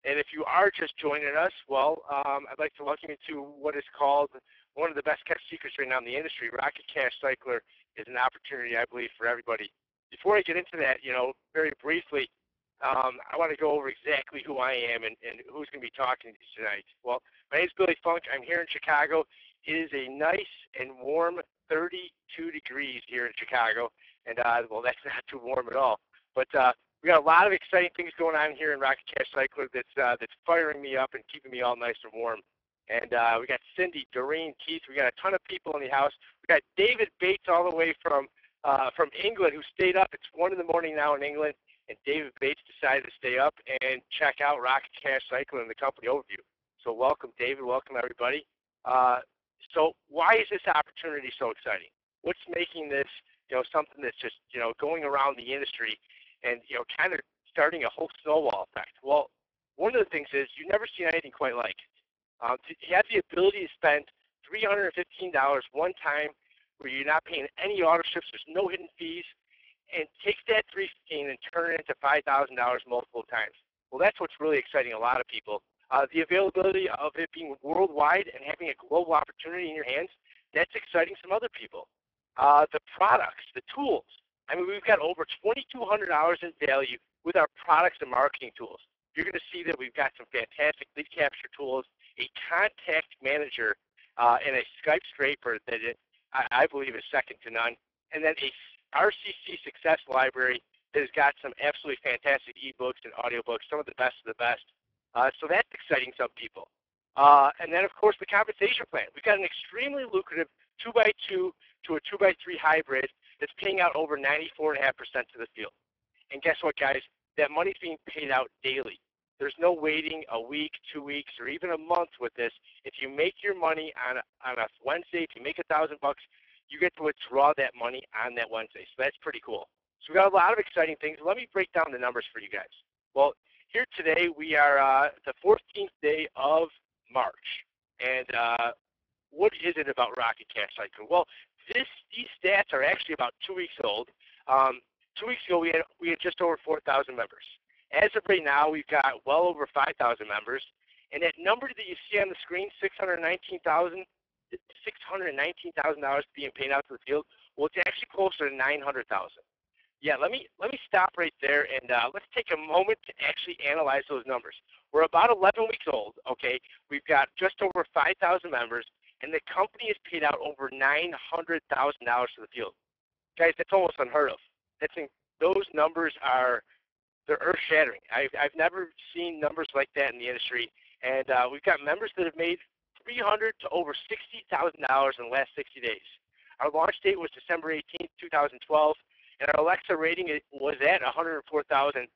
And if you are just joining us, well, I'd like to welcome you to what is called one of the best kept secrets right now in the industry. Rocket Cash Cycler is an opportunity, I believe, for everybody. Before I get into that, very briefly, I want to go over exactly who I am and who's going to be talking to you tonight. Well, my name is Billy Funk. I'm here in Chicago. It is a nice and warm 32 degrees here in Chicago. And, well, that's not too warm at all. But we got a lot of exciting things going on here in Rocket Cash Cycler that's firing me up and keeping me all nice and warm. And we got Cindy, Doreen, Keith. We got a ton of people in the house. We got David Bates all the way from England who stayed up. It's 1 in the morning now in England. And David Bates decided to stay up and check out Rocket Cash Cycler and the company overview. So welcome, David. Welcome, everybody. So why is this opportunity so exciting? What's making this, something that's just, going around the industry and, kind of starting a whole snowball effect? Well, one of the things is you've never seen anything quite like it. You have the ability to spend $315 one time where you're not paying any AUTOSHIPS, there's no hidden fees, and take that $315 and turn it into $5,000 multiple times. Well, that's what's really exciting a lot of people. The availability of it being worldwide and having a global opportunity in your hands, that's exciting some other people. The products, the tools. I mean, we've got over $2,200 in value with our products and marketing tools. You're going to see that we've got some fantastic lead capture tools, a contact manager, and a Skype scraper that I believe is second to none, and then a RCC success library that has got some absolutely fantastic ebooks and audiobooks, some of the best of the best. So that's exciting some people. And then, of course, the compensation plan. We've got an extremely lucrative 2x2 to a 2x3 hybrid that's paying out over 94.5% to the field. And guess what, guys? That money's being paid out daily. There's no waiting a week, 2 weeks, or even a month with this. If you make your money on a Wednesday, if you make $1,000, you get to withdraw that money on that Wednesday. So that's pretty cool. So we've got a lot of exciting things. Let me break down the numbers for you guys. Well, here today we are the 14th day of March. And what is it about Rocket Cash Cycler? Well, these stats are actually about 2 weeks old. 2 weeks ago we had just over 4,000 members. As of right now, we've got well over 5,000 members. And that number that you see on the screen, $619,000 being paid out to the field, well, it's actually closer to $900,000. Yeah, let me stop right there and let's take a moment to actually analyze those numbers. We're about 11 weeks old, okay? We've got just over 5,000 members, and the company has paid out over $900,000 to the field. Guys, that's almost unheard of. Those numbers they're earth-shattering. I've never seen numbers like that in the industry, and we've got members that have made $300,000 to over $60,000 in the last 60 days. Our launch date was December 18th, 2012, and our Alexa rating was at 104,000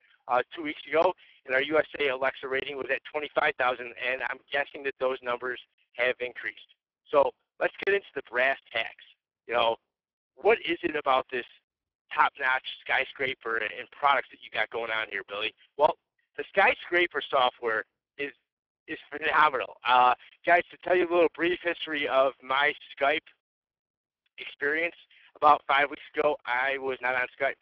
2 weeks ago, and our USA Alexa rating was at 25,000, and I'm guessing that those numbers have increased. So let's get into the brass tacks. What is it about this top-notch skyscraper and products that you got going on here, Billy? Well, the skyscraper software is phenomenal. Guys, to tell you a little brief history of my Skype experience, about 5 weeks ago, I was not on Skype.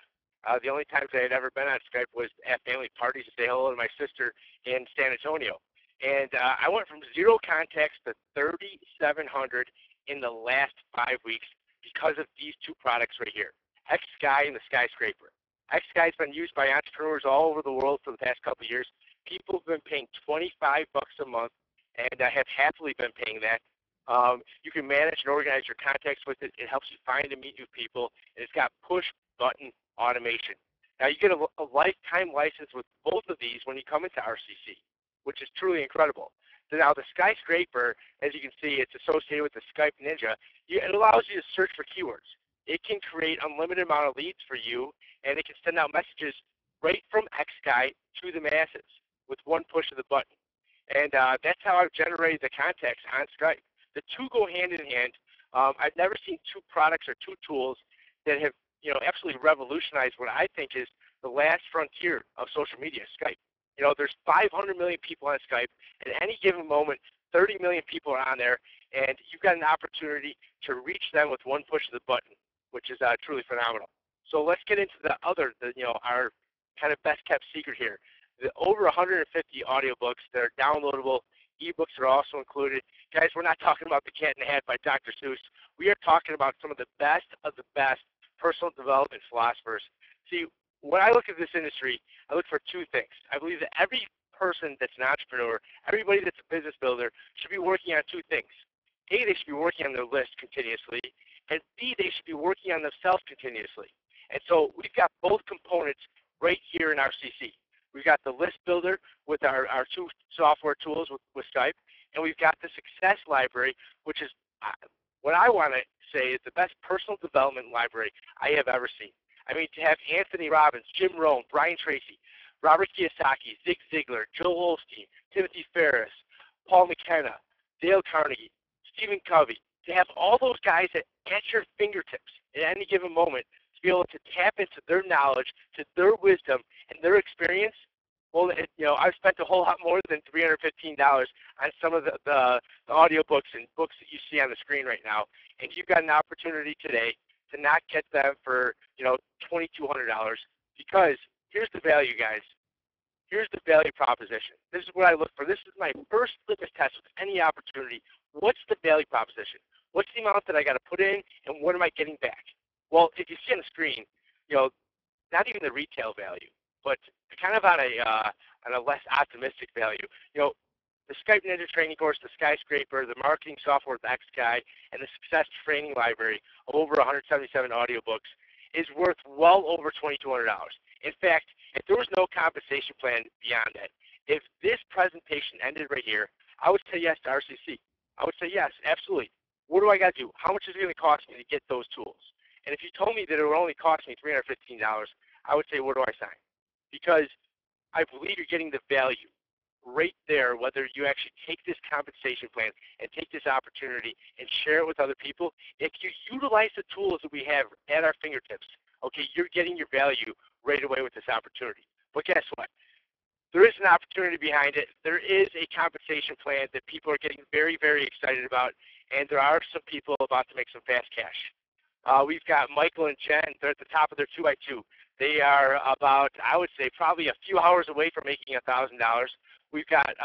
The only times I had ever been on Skype was at family parties to say hello to my sister in San Antonio. And I went from 0 contacts to 3,700 in the last 5 weeks because of these two products right here, X-Sky and the Skyscraper. X-Sky has been used by entrepreneurs all over the world for the past couple of years. People have been paying $25 a month and have happily been paying that. You can manage and organize your contacts with it. It helps you find and meet new people, and it's got push-button automation. Now, you get a lifetime license with both of these when you come into RCC, which is truly incredible. So now, the Skyscraper, as you can see, it's associated with the Skype Ninja. It allows you to search for keywords. It can create unlimited amount of leads for you, and it can send out messages right from X-Sky to the masses with one push of the button. And that's how I've generated the contacts on Skype. The two go hand in hand. I've never seen two products or two tools that have, absolutely revolutionized what I think is the last frontier of social media, Skype. There's 500 million people on Skype. At any given moment, 30 million people are on there, and you've got an opportunity to reach them with one push of the button, which is truly phenomenal. So let's get into our kind of best kept secret here. the over 150 audiobooks that are downloadable. Ebooks are also included. Guys, we're not talking about The Cat in the Hat by Dr. Seuss. We are talking about some of the best personal development philosophers. See, when I look at this industry, I look for two things. I believe that every person that's an entrepreneur, everybody that's a business builder, should be working on two things. A, they should be working on their list continuously, and B, they should be working on themselves continuously. And so we've got both components right here in our CC. We've got the list builder with our two software tools with Skype, and we've got the success library, which is what I want to say is the best personal development library I have ever seen. I mean, to have Anthony Robbins, Jim Rohn, Brian Tracy, Robert Kiyosaki, Zig Ziglar, Joel Osteen, Timothy Ferriss, Paul McKenna, Dale Carnegie, Stephen Covey, to have all those guys at your fingertips at any given moment, to be able to tap into their knowledge, to their wisdom, and their experience. Well, I've spent a whole lot more than $315 on some of the audiobooks and books that you see on the screen right now, and you've got an opportunity today to not get them for $2,200, because here's the value, guys. Here's the value proposition. This is what I look for. This is my first litmus test with any opportunity. What's the value proposition? What's the amount that I got to put in, and what am I getting back? Well, if you see on the screen, not even the retail value, but kind of on a less optimistic value. The Skype Ninja training course, the Skyscraper, the marketing software with X-Guy, and the success training library of over 177 audiobooks is worth well over $2,200. In fact, if there was no compensation plan beyond that, if this presentation ended right here, I would say yes to RCC. I would say yes, absolutely. What do I got to do? How much is it going to cost me to get those tools? And if you told me that it would only cost me $315, I would say, where do I sign? Because I believe you're getting the value right there, whether you actually take this compensation plan and take this opportunity and share it with other people. If you utilize the tools that we have at our fingertips, okay, you're getting your value right away with this opportunity. But guess what? There is an opportunity behind it. There is a compensation plan that people are getting very, very excited about, and there are some people about to make some fast cash. We've got Michael and Jen. They're at the top of their 2x2. They are about, I would say, probably a few hours away from making $1,000. We've got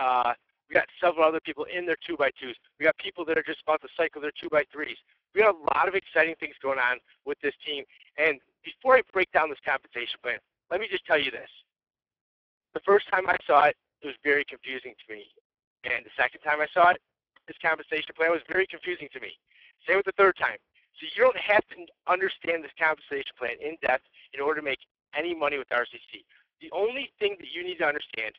several other people in their 2x2s. We got people that are just about to cycle their 2x3s. We got a lot of exciting things going on with this team. And before I break down this compensation plan, let me just tell you this. The first time I saw it, it was very confusing to me. And the second time I saw it, this compensation plan was very confusing to me. Same with the third time. So you don't have to understand this compensation plan in depth in order to make any money with RCC. The only thing that you need to understand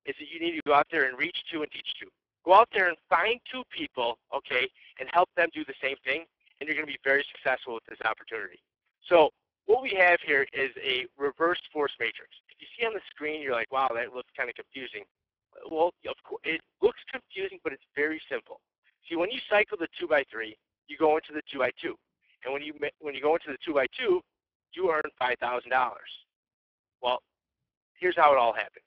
is that you need to go out there and reach two and teach two. Go out there and find two people, okay, and help them do the same thing, and you're going to be very successful with this opportunity. So what we have here is a reverse force matrix. If you see on the screen, you're like, wow, that looks kind of confusing. Well, of course, it looks confusing, but it's very simple. See, when you cycle the 2x3, you go into the 2x2. And when you go into the 2x2, you earn $5,000. Well, here's how it all happens.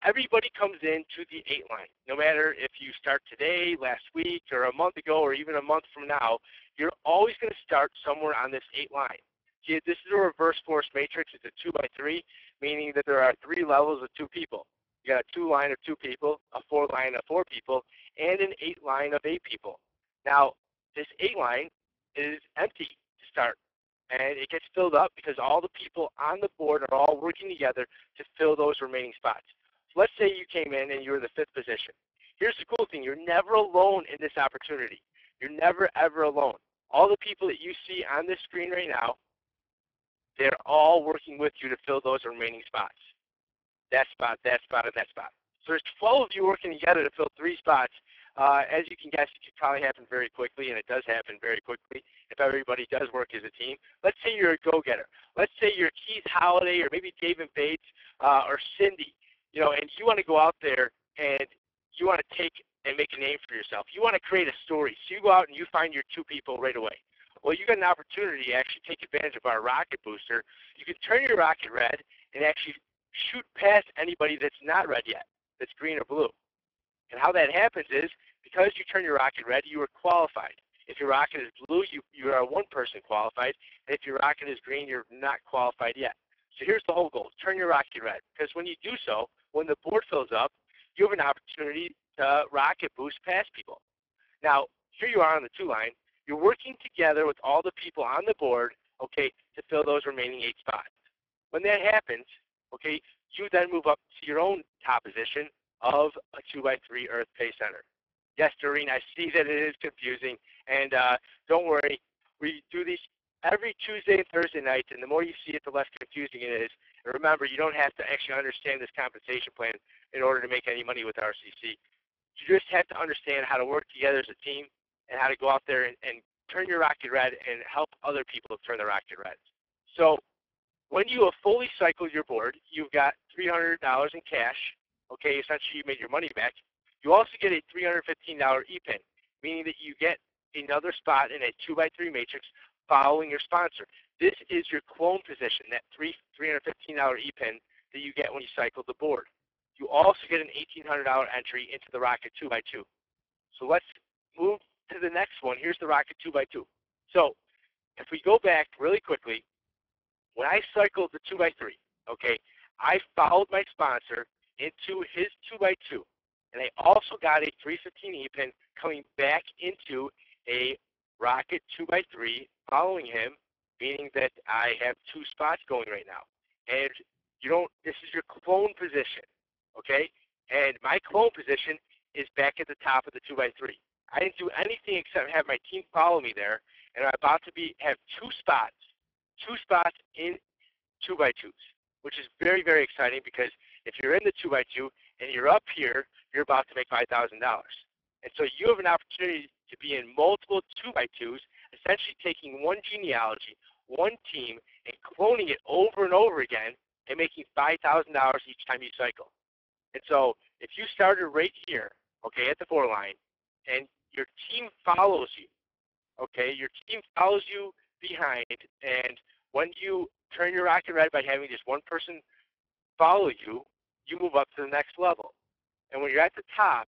Everybody comes into the 8 line. No matter if you start today, last week, or a month ago, or even a month from now, you're always going to start somewhere on this 8 line. See, this is a reverse force matrix. It's a 2x3, meaning that there are 3 levels of 2 people. You got a 2 line of 2 people, a 4 line of 4 people, and an 8 line of 8 people. Now, this 8 line is empty to start, and it gets filled up because all the people on the board are all working together to fill those remaining spots. So let's say you came in and you were the 5th position. Here's the cool thing. You're never alone in this opportunity. You're never, ever alone. All the people that you see on this screen right now, they're all working with you to fill those remaining spots. That spot, and that spot. So there's 12 of you working together to fill 3 spots. As you can guess, it could probably happen very quickly, and it does happen very quickly if everybody does work as a team. Let's say you're a go-getter. Let's say you're Keith Holiday or maybe David Bates or Cindy, and you want to go out there and you want to take and make a name for yourself. You want to create a story. So you go out and you find your 2 people right away. Well, you got an opportunity to actually take advantage of our rocket booster. You can turn your rocket red and actually shoot past anybody that's not red yet, that's green or blue. And how that happens is because you turn your rocket red, you are qualified. If your rocket is blue, you are 1 person qualified. And if your rocket is green, you're not qualified yet. So here's the whole goal. Turn your rocket red. Because when you do so, when the board fills up, you have an opportunity to rocket boost past people. Now, here you are on the 2 line. You're working together with all the people on the board, okay, to fill those remaining 8 spots. When that happens, okay, you then move up to your own top position of a 2x3 Earth Pay Center. Yes, Doreen, I see that it is confusing, and don't worry. We do these every Tuesday and Thursday nights, and the more you see it, the less confusing it is. And remember, you don't have to actually understand this compensation plan in order to make any money with RCC. You just have to understand how to work together as a team and how to go out there and turn your rocket red and help other people turn the rocket red. So when you have fully cycled your board, you've got $300 in cash. Okay, essentially you made your money back. You also get a $315 e-pin, meaning that you get another spot in a 2x3 matrix following your sponsor. This is your clone position, that $315 e-pin that you get when you cycle the board. You also get an $1,800 entry into the Rocket 2x2. So let's move to the next one. Here's the Rocket 2x2. So if we go back really quickly, when I cycled the 2x3, okay, I followed my sponsor into his 2x2. And I also got a 315 e-pin coming back into a Rocket 2x3 following him, meaning that I have 2 spots going right now. And this is your clone position, okay? And my clone position is back at the top of the 2x3. I didn't do anything except have my team follow me there, and I'm about to have 2 spots in 2x2s, which is very, very exciting because if you're in the 2x2 and you're up here, you're about to make $5,000. And so you have an opportunity to be in multiple 2x2s, essentially taking one genealogy, one team, and cloning it over and over again and making $5,000 each time you cycle. And so if you started right here, okay, at the 4 line, and your team follows you, okay, your team follows you behind, and when you turn your rocket red by having just one person follow you, you move up to the next level. And when you're at the top,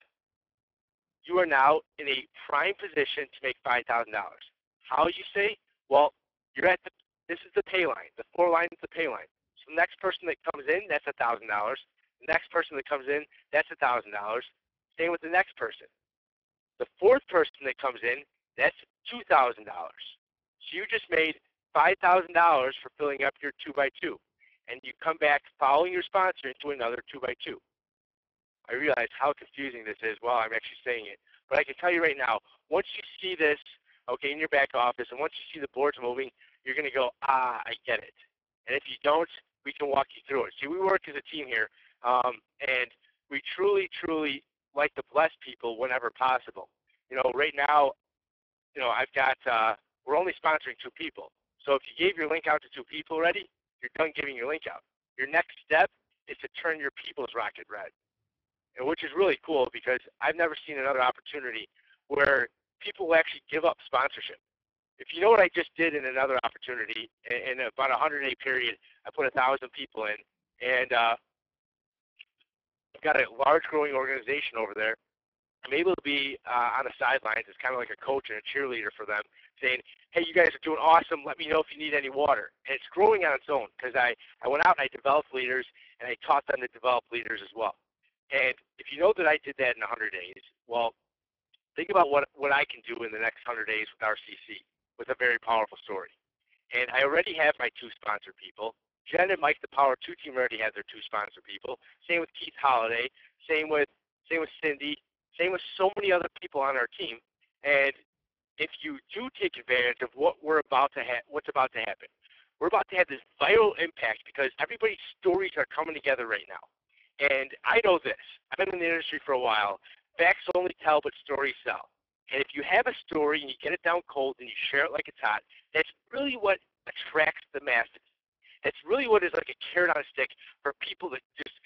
you are now in a prime position to make $5,000. How you say? Well, this is the pay line. The 4 line is the pay line. So the next person that comes in, that's $1,000. The next person that comes in, that's $1,000. Same with the next person. The 4th person that comes in, that's $2,000. So you just made $5,000 for filling up your 2x2. And you come back following your sponsor into another 2x2. I realize how confusing this is while I'm actually saying it. But I can tell you right now, once you see this, okay, in your back office, and once you see the boards moving, you're going to go, I get it. And if you don't, we can walk you through it. See, we work as a team here, and we truly, truly like to bless people whenever possible. You know, right now, you know, we're only sponsoring 2 people. So if you gave your link out to 2 people already, you're done giving your link out. Your next step is to turn your people's rocket red, and which is really cool because I've never seen another opportunity where people will actually give up sponsorship. If you know what I just did in another opportunity, in about a 100-day period, I put 1,000 people in, and I've got a large growing organization over there. I'm able to be on the sidelines as kind of like a coach and a cheerleader for them, saying, hey, you guys are doing awesome. Let me know if you need any water. And it's growing on its own because I went out and I developed leaders, and I taught them to develop leaders as well. And if you know that I did that in 100 days, well, think about what I can do in the next 100 days with RCC with a very powerful story. And I already have my 2 sponsor people. Jen and Mike, the Power 2 team, already have their 2 sponsor people. Same with Keith Holiday. Same with Cindy. Same with so many other people on our team. And if you do take advantage of what's about to happen, we're about to have this viral impact because everybody's stories are coming together right now. And I know this. I've been in the industry for a while. Facts only tell, but stories sell. And if you have a story and you get it down cold and you share it like it's hot, that's really what attracts the masses. That's really what is like a carrot on a stick for people to just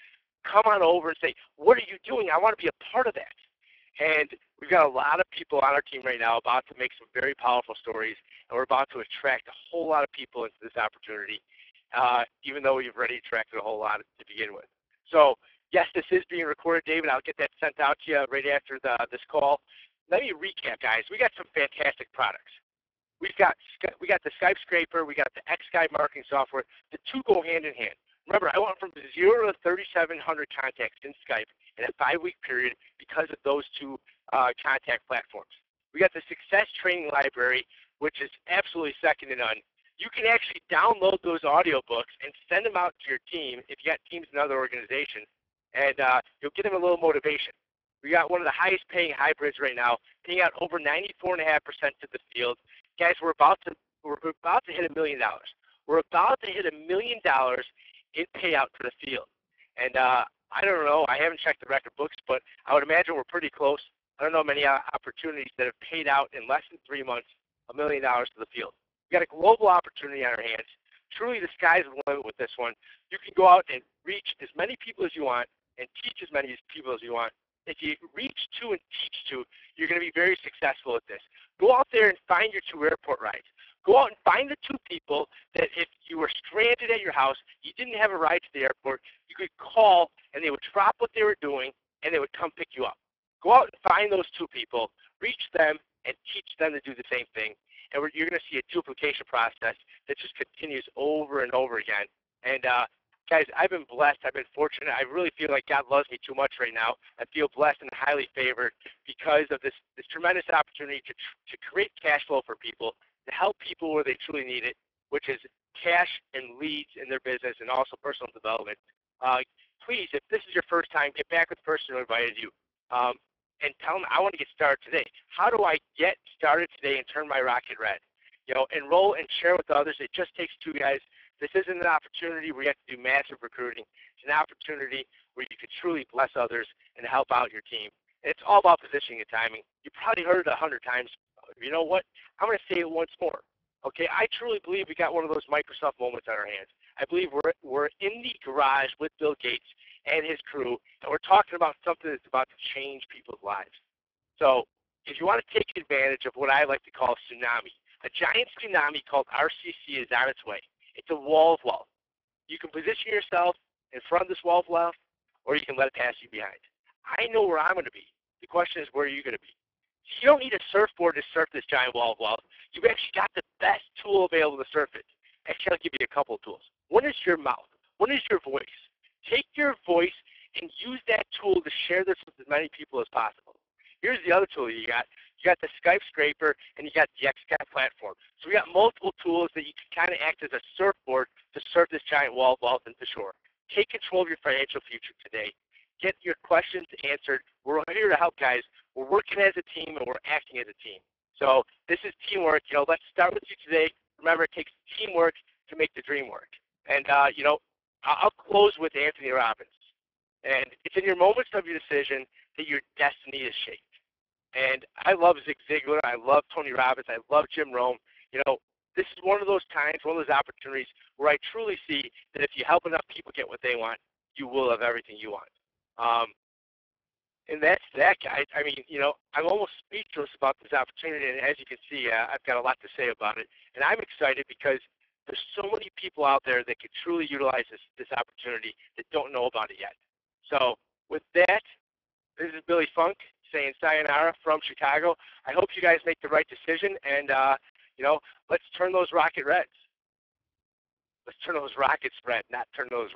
come on over and say, what are you doing? I want to be a part of that. And we've got a lot of people on our team right now about to make some very powerful stories, and we're about to attract a whole lot of people into this opportunity, even though we've already attracted a whole lot to begin with. So, yes, this is being recorded, David. I'll get that sent out to you right after this call. Let me recap, guys. We got some fantastic products. we got the Skype scraper, we got the Skype marketing software. The two go hand in hand. Remember, I went from 0 to 3,700 contacts in Skype in a 5-week period because of those two contact platforms. We got the Success Training Library, which is absolutely second to none. You can actually download those audiobooks and send them out to your team if you got teams in other organizations, and you'll get them a little motivation. We got one of the highest paying hybrids right now, paying out over 94.5% to the field. Guys, we're about to hit $1 million. We're about to hit $1 million in payout for the field. And I don't know, I haven't checked the record books, but I would imagine we're pretty close. I don't know many opportunities that have paid out in less than 3 months $1 million to the field. We got a global opportunity on our hands. Truly, the sky's the limit with this one. You can go out and reach as many people as you want and teach as many people as you want. If you reach to and teach to, you're going to be very successful at this. Go out there and find your 2 airport rides. Go out and find the 2 people that if you were stranded at your house, you didn't have a ride to the airport, you could call and they would drop what they were doing and they would come pick you up. Go out and find those 2 people, reach them, and teach them to do the same thing. And you're going to see a duplication process that just continues over and over again. And guys, I've been blessed. I've been fortunate. I really feel like God loves me too much right now. I feel blessed and highly favored because of this tremendous opportunity to create cash flow for people, to help people where they truly need it, which is cash and leads in their business and also personal development. Please, if this is your first time, get back with the person who invited you. And tell them, I want to get started today. How do I get started today and turn my rocket red? You know, enroll and share with others. It just takes 2 guys. This isn't an opportunity where you have to do massive recruiting. It's an opportunity where you can truly bless others and help out your team. And it's all about positioning and timing. You probably heard it 100 times. You know what? I'm going to say it once more. Okay, I truly believe we got one of those Microsoft moments on our hands. I believe we're in the garage with Bill Gates and his crew, and we're talking about something that's about to change people's lives. So if you want to take advantage of what I like to call a tsunami, a giant tsunami called RCC is on its way. It's a wall of wealth. You can position yourself in front of this wall of wealth, or you can let it pass you behind. I know where I'm going to be. The question is, where are you going to be? You don't need a surfboard to surf this giant wall of wealth. You've actually got the best tool available to surf it. Actually, I'll give you a couple of tools. One is your mouth. One is your voice. Take your voice and use that tool to share this with as many people as possible. Here's the other tool you got. You got the Skype scraper and you got the Skype platform. So we got multiple tools that you can kind of act as a surfboard to surf this giant wall of wealth into shore. Take control of your financial future today. Get your questions answered. We're here to help, guys. We're working as a team and we're acting as a team. So this is teamwork. You know, let's start with you today. Remember, it takes teamwork to make the dream work. And, you know, I'll close with Anthony Robbins. And it's in your moments of your decision that your destiny is shaped. And I love Zig Ziglar. I love Tony Robbins. I love Jim Rome. You know, this is one of those times, one of those opportunities where I truly see that if you help enough people get what they want, you will have everything you want. And that's that, guys. I mean, you know, I'm almost speechless about this opportunity. And as you can see, I've got a lot to say about it. And I'm excited because there's so many people out there that could truly utilize this opportunity that don't know about it yet. So with that, this is Billy Funk saying sayonara from Chicago. I hope you guys make the right decision. And, you know, let's turn those rocket reds. Let's turn those rockets red, not turn those